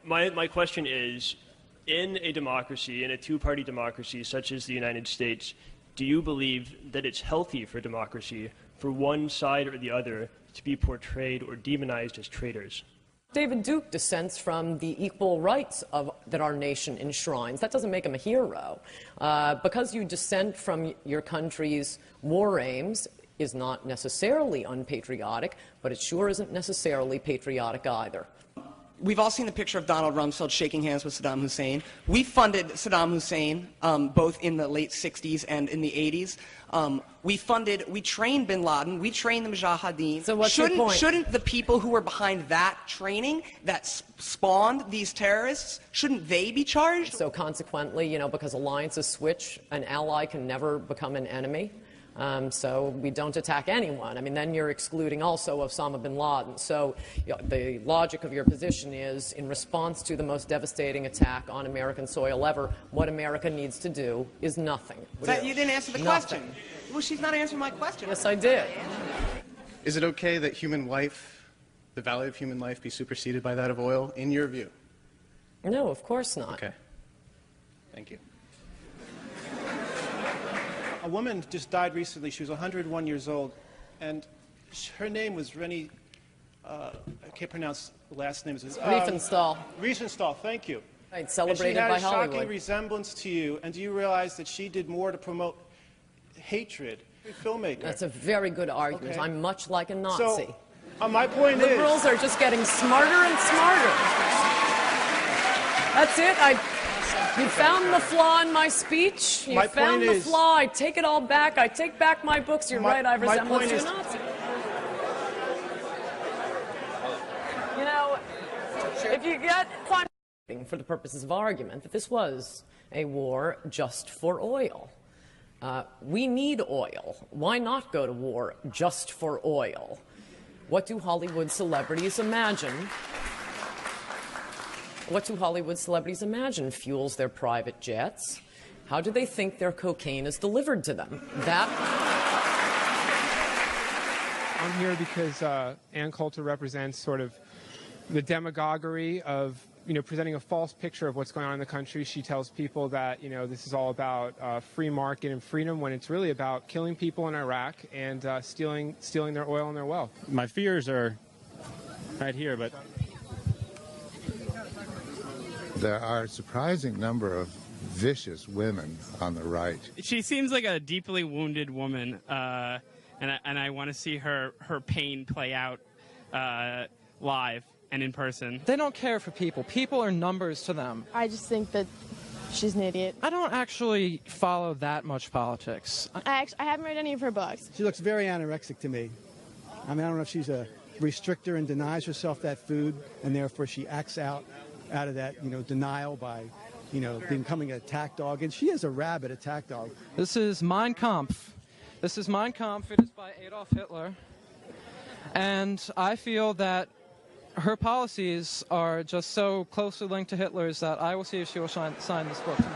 My question is, in a democracy, in a two-party democracy such as the United States, do you believe that it's healthy for democracy for one side or the other to be portrayed or demonized as traitors? David Duke dissents from the equal rights that our nation enshrines. That doesn't make him a hero. Because you dissent from your country's war aims is not necessarily unpatriotic, but it sure isn't necessarily patriotic either. We've all seen the picture of Donald Rumsfeld shaking hands with Saddam Hussein. We funded Saddam Hussein both in the late 60s and in the 80s. We trained bin Laden, we trained the Mujahideen. So what's your point? Shouldn't the people who were behind that training that spawned these terrorists, shouldn't they be charged? So consequently, you know, because alliances switch, an ally can never become an enemy. So we don't attack anyone. I mean, then you're excluding also Osama bin Laden. So you know, the logic of your position is, in response to the most devastating attack on American soil ever, what America needs to do is nothing. You didn't answer the question. Well, she's not answering my question. Yes, I did. Is it okay that human life, the value of human life, be superseded by that of oil, in your view? No, of course not. Okay. Thank you. A woman just died recently. She was 101 years old, and her name was Rennie. I can't pronounce the last name. Riefenstahl. Riefenstahl. Thank you. Right, celebrated by Hollywood. She had a shocking resemblance to you, and do you realize that she did more to promote hatred? Filmmaker. That's a very good argument. Okay. I'm much like a Nazi. So, my point is, liberals are just getting smarter and smarter. That's it. You found the flaw in my speech. You found the flaw. I take it all back. I take back my books. You're right. I resemble a Nazi. You know, if you get for the purposes of argument that this was a war just for oil. We need oil. Why not go to war just for oil? What do Hollywood celebrities imagine? What do Hollywood celebrities imagine fuels their private jets? How do they think their cocaine is delivered to them? I'm here because Ann Coulter represents sort of the demagoguery of, you know, presenting a false picture of what's going on in the country. She tells people that, you know, this is all about free market and freedom, when it's really about killing people in Iraq and stealing their oil and their wealth. My fears are right here, but there are a surprising number of vicious women on the right. She seems like a deeply wounded woman, and I want to see her pain play out live and in person. They don't care for people. People are numbers to them. I just think that she's an idiot. I don't actually follow that much politics. I haven't read any of her books. She looks very anorexic to me. I mean, I don't know if she's a restrictor and denies herself that food, and therefore she acts out of that, you know, denial by, you know, becoming an attack dog. And she is a rabid attack dog. This is Mein Kampf. This is Mein Kampf. It is by Adolf Hitler. And I feel that her policies are just so closely linked to Hitler's that I will see if she will sign this book tonight.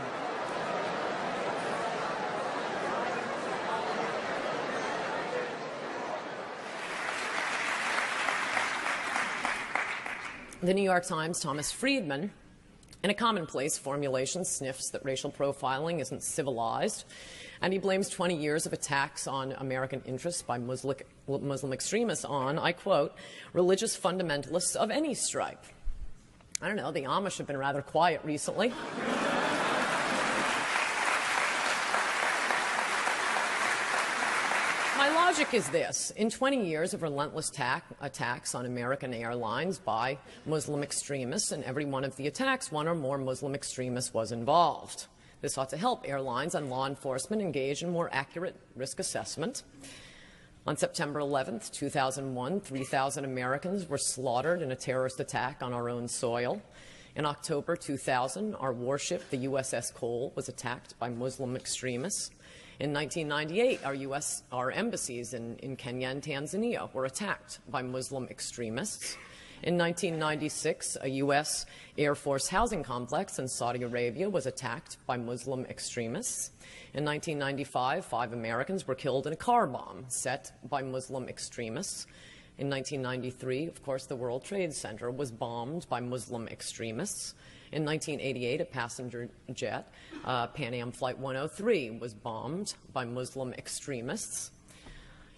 The New York Times' Thomas Friedman, in a commonplace formulation, sniffs that racial profiling isn't civilized, and he blames 20 years of attacks on American interests by Muslim extremists on, I quote, religious fundamentalists of any stripe. I don't know, the Amish have been rather quiet recently. My logic is this. In 20 years of relentless attacks on American airlines by Muslim extremists, in every one of the attacks, one or more Muslim extremists was involved. This ought to help airlines and law enforcement engage in more accurate risk assessment. On September 11th, 2001, 3,000 Americans were slaughtered in a terrorist attack on our own soil. In October 2000, our warship, the USS Cole, was attacked by Muslim extremists. In 1998, our embassies in Kenya and Tanzania were attacked by Muslim extremists. In 1996, a U.S. Air Force housing complex in Saudi Arabia was attacked by Muslim extremists. In 1995, 5 Americans were killed in a car bomb set by Muslim extremists. In 1993, of course, the World Trade Center was bombed by Muslim extremists. In 1988, a passenger jet, Pan Am Flight 103, was bombed by Muslim extremists.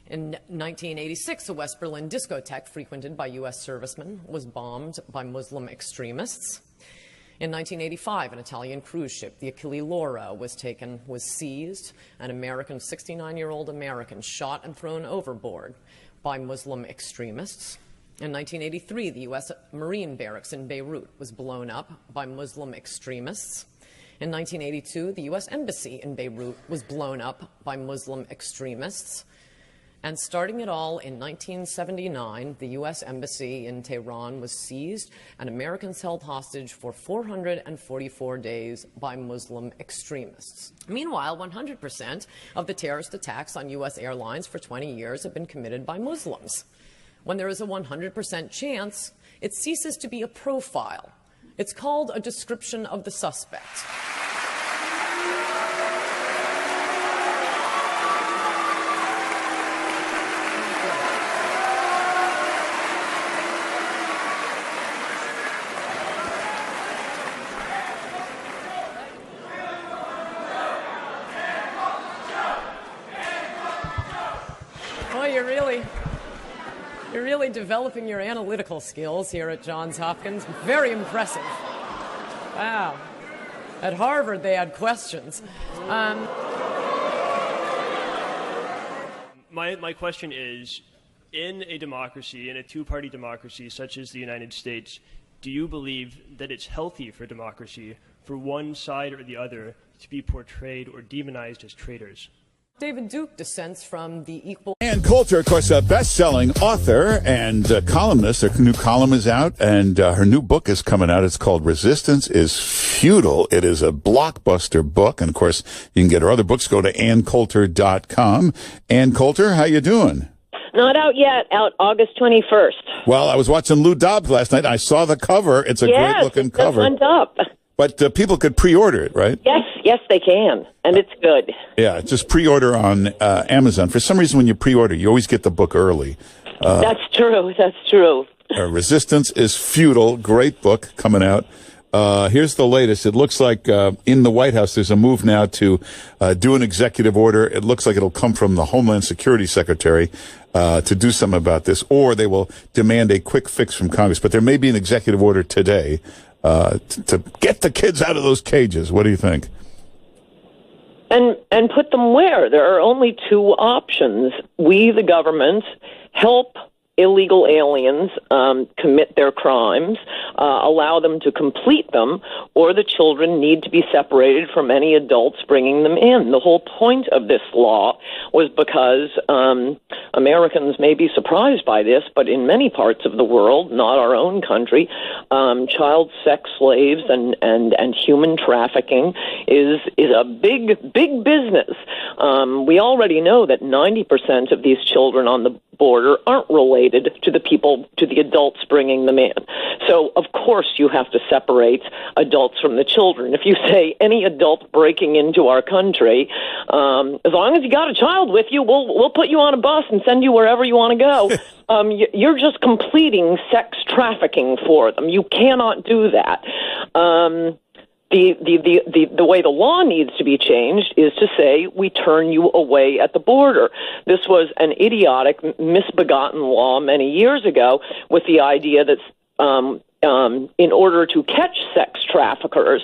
In 1986, a West Berlin discotheque frequented by U.S. servicemen was bombed by Muslim extremists. In 1985, an Italian cruise ship, the Achille Lauro, was seized. An 69-year-old American shot and thrown overboard by Muslim extremists. In 1983, the U.S. Marine barracks in Beirut was blown up by Muslim extremists. In 1982, the U.S. Embassy in Beirut was blown up by Muslim extremists. And starting it all in 1979, the U.S. Embassy in Tehran was seized and Americans held hostage for 444 days by Muslim extremists. Meanwhile, 100% of the terrorist attacks on U.S. airlines for 20 years have been committed by Muslims. When there is a 100% chance, it ceases to be a profile. It's called a description of the suspect. You're really developing your analytical skills here at Johns Hopkins. Very impressive. Wow. At Harvard, they had questions. My question is, in a democracy, in a two-party democracy such as the United States, do you believe that it's healthy for democracy for one side or the other to be portrayed or demonized as traitors? David Duke dissents from the equal... Ann Coulter, of course, a best-selling author and columnist. Her new column is out, and her new book is coming out. It's called Resistance is Futile. It is a blockbuster book, and, of course, you can get her other books. Go to AnnCoulter.com. Ann Coulter, how you doing? Not out yet. Out August 21st. Well, I was watching Lou Dobbs last night. I saw the cover. It's a great-looking cover. Yes, it up. But people could pre-order it, right? Yes, they can, and it's good. Yeah, just pre-order on Amazon. For some reason, when you pre-order, you always get the book early. That's true. Resistance is Futile. Great book coming out. Here's the latest. It looks like in the White House, there's a move now to do an executive order. It looks like it'll come from the Homeland Security Secretary to do something about this, or they will demand a quick fix from Congress. But there may be an executive order today to get the kids out of those cages. What do you think? And put them where? There are only two options. We, the government, help illegal aliens commit their crimes, allow them to complete them, or the children need to be separated from any adults bringing them in. The whole point of this law was because Americans may be surprised by this, but in many parts of the world, not our own country, child sex slaves and human trafficking is a big business. We already know that 90% of these children on the border aren't related to the adults bringing them in. So, of course, you have to separate adults from the children. If you say any adult breaking into our country, as long as you got a child with you, we'll put you on a bus and send you wherever you want to go. You're just completing sex trafficking for them. You cannot do that. The way the law needs to be changed is to say we turn you away at the border. This was an idiotic, misbegotten law many years ago with the idea that in order to catch sex traffickers,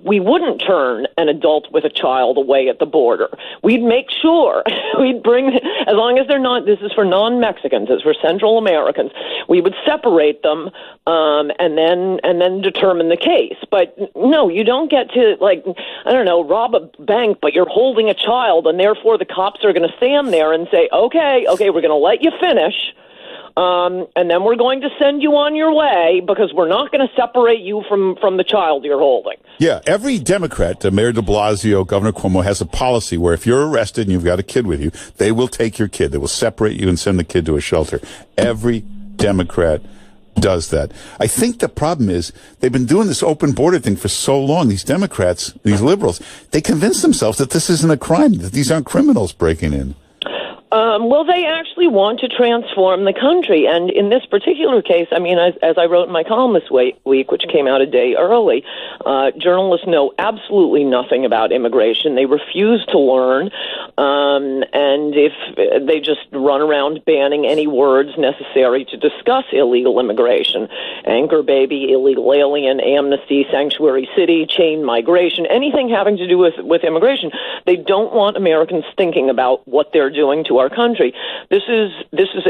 we wouldn't turn an adult with a child away at the border. We'd make sure we'd bring, as long as they're not, this is for non-Mexicans, it's for Central Americans, we would separate them and then determine the case. But no, you don't get to, rob a bank, but you're holding a child, and therefore the cops are going to stand there and say, okay, we're going to let you finish. And then we're going to send you on your way because we're not going to separate you from the child you're holding. Yeah, every Democrat, Mayor de Blasio, Governor Cuomo, has a policy where if you're arrested and you've got a kid with you, they will take your kid. They will separate you and send the kid to a shelter. Every Democrat does that. I think the problem is they've been doing this open border thing for so long. These Democrats, these liberals, they convince themselves that this isn't a crime, that these aren't criminals breaking in. Well, they actually want to transform the country. And in this particular case, I mean, as I wrote in my column this week, which came out a day early, journalists know absolutely nothing about immigration. They refuse to learn. And if they just run around banning any words necessary to discuss illegal immigration, anchor baby, illegal alien, amnesty, sanctuary city, chain migration, anything having to do with immigration, they don't want Americans thinking about what they're doing to our country. This is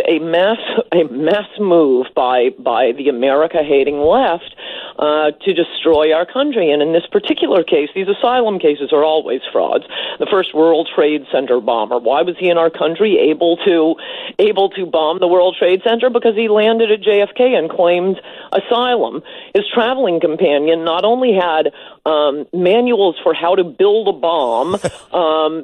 a mass move by the America-hating left to destroy our country. And in this particular case, these asylum cases are always frauds. The first World Trade Center bomber, why was he in our country able to bomb the World Trade Center? Because he landed at JFK and claimed asylum. His traveling companion not only had manuals for how to build a bomb,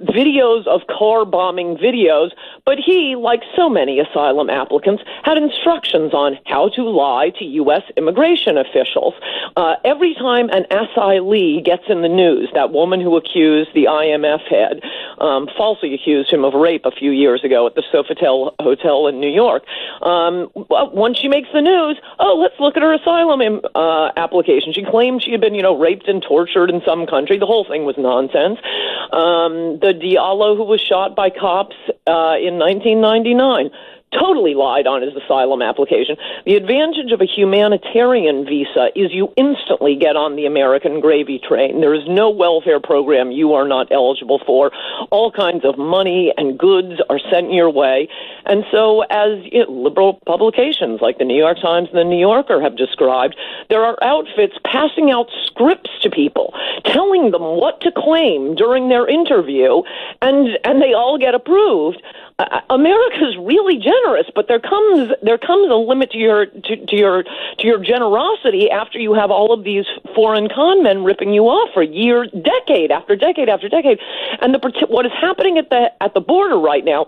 videos of car bombing videos, but he, like so many asylum applicants, had instructions on how to lie to U.S. immigration officials. Every time an asylee gets in the news, that woman who accused the IMF head, falsely accused him of rape a few years ago at the Sofitel Hotel in New York, once she makes the news, let's look at her asylum application. She claimed she had been, raped and tortured in some country. The whole thing was nonsense. The Diallo who was shot by cops in 1999 totally lied on his asylum application. The advantage of a humanitarian visa is you instantly get on the American gravy train. There is no welfare program you are not eligible for. All kinds of money and goods are sent your way. And so as liberal publications like the New York Times and the New Yorker have described, there are outfits passing out scripts to people, telling them what to claim during their interview, and they all get approved. America's really generous, but there comes a limit to your generosity after you have all of these foreign con men ripping you off for years, decade after decade after decade. And what is happening at the border right now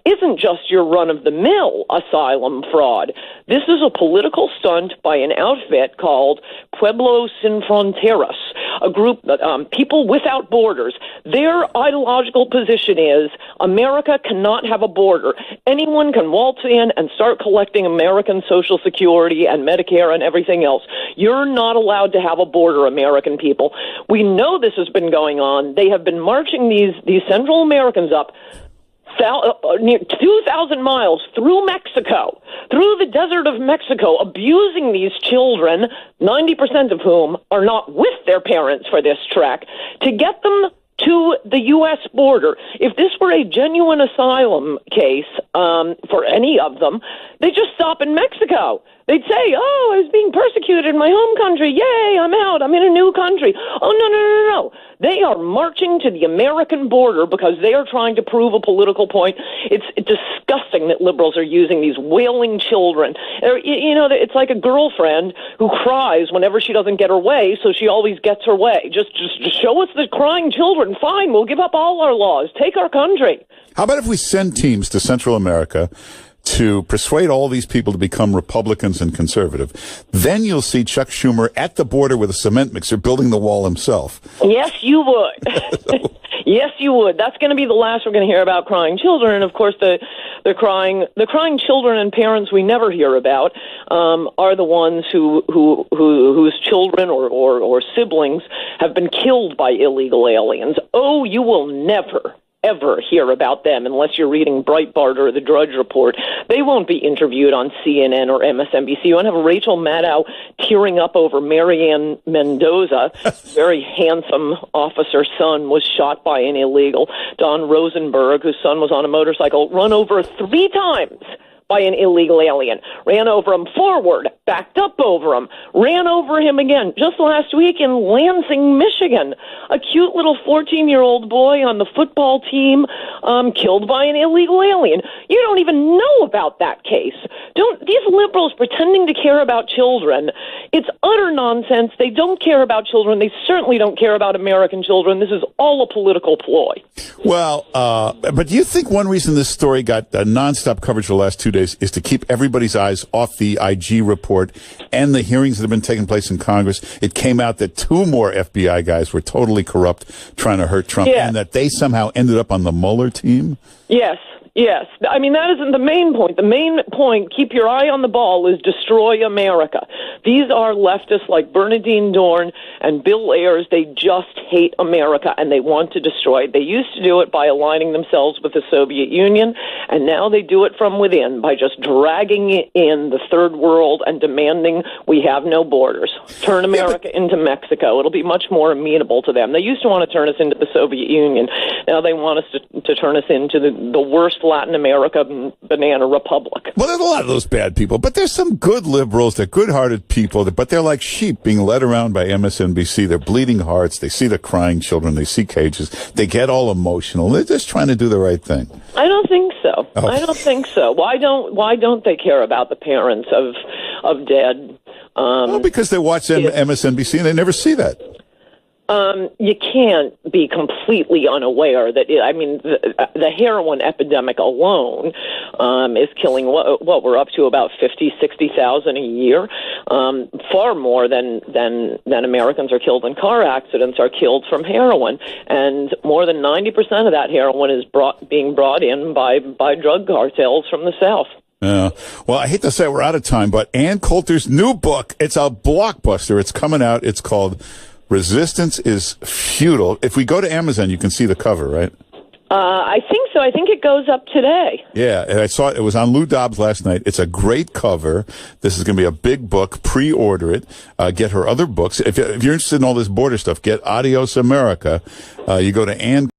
isn't just your run-of-the-mill asylum fraud. This is a political stunt by an outfit called Pueblos Sin Fronteras, a group, People Without Borders. Their ideological position is America cannot have a border. Anyone can waltz in and start collecting American Social Security and Medicare and everything else. You're not allowed to have a border, American people. We know this has been going on. They have been marching these Central Americans up near 2,000 miles through Mexico, through the desert of Mexico, abusing these children, 90% of whom are not with their parents for this trek, to get them to the U.S. border. If this were a genuine asylum case for any of them, they'd just stop in Mexico. They'd say, I was being persecuted in my home country. Yay, I'm out. I'm in a new country. Oh, no. They are marching to the American border because they are trying to prove a political point. It's disgusting that liberals are using these wailing children. It's like a girlfriend who cries whenever she doesn't get her way, so she always gets her way. Just show us the crying children. Fine, we'll give up all our laws. Take our country. How about if we send teams to Central America to persuade all these people to become Republicans and conservative? Then you'll see Chuck Schumer at the border with a cement mixer building the wall himself. Yes, you would. Yes, you would. That's going to be the last we're going to hear about crying children. And of course, the crying children and parents we never hear about are the ones whose children or siblings have been killed by illegal aliens. Oh, you will never ever hear about them unless you're reading Breitbart or the Drudge Report. They won't be interviewed on CNN or MSNBC. You won't have Rachel Maddow tearing up over Marianne Mendoza. Very handsome officer's son was shot by an illegal. Don Rosenberg, whose son was on a motorcycle, run over 3 times by an illegal alien. Ran over him forward, backed up over him, ran over him again. Just last week in Lansing, Michigan, a cute little 14-year-old boy on the football team killed by an illegal alien. You don't even know about that case. These liberals pretending to care about children, it's utter nonsense. They don't care about children. They certainly don't care about American children. This is all a political ploy. Well, but do you think one reason this story got nonstop coverage the last 2 days is to keep everybody's eyes off the IG report and the hearings that have been taking place in Congress? It came out that 2 more FBI guys were totally corrupt, trying to hurt Trump, and that they somehow ended up on the Mueller team? Yes. Yes. I mean, that isn't the main point. The main point, keep your eye on the ball, is destroy America. These are leftists like Bernardine Dorn and Bill Ayers. They just hate America, and they want to destroy it. They used to do it by aligning themselves with the Soviet Union, and now they do it from within by just dragging in the third world and demanding we have no borders. Turn America into Mexico. It'll be much more amenable to them. They used to want to turn us into the Soviet Union. Now they want us to turn us into the worst Latin America banana republic. Well, there's a lot of those bad people, but there's some good liberals. They're good-hearted people, but they're like sheep being led around by MSNBC. They're bleeding hearts. They see the crying children. They see cages. They get all emotional. They're just trying to do the right thing. I don't think so. Oh. I don't think so. Why don't they care about the parents of dead? Well, because they watch MSNBC and they never see that. You can't be completely unaware that, the heroin epidemic alone is killing what we're up to about 60,000 a year. Far more than Americans are killed in car accidents are killed from heroin. And more than 90% of that heroin is being brought in by drug cartels from the South. Yeah. Well, I hate to say we're out of time, but Ann Coulter's new book, it's a blockbuster. It's coming out. It's called Resistance is Futile. If we go to Amazon, you can see the cover, right? I think so. I think it goes up today. Yeah, and I saw it. It was on Lou Dobbs last night. It's a great cover. This is going to be a big book. Pre-order it. Get her other books. If you're interested in all this border stuff, get Adios America. You go to Ann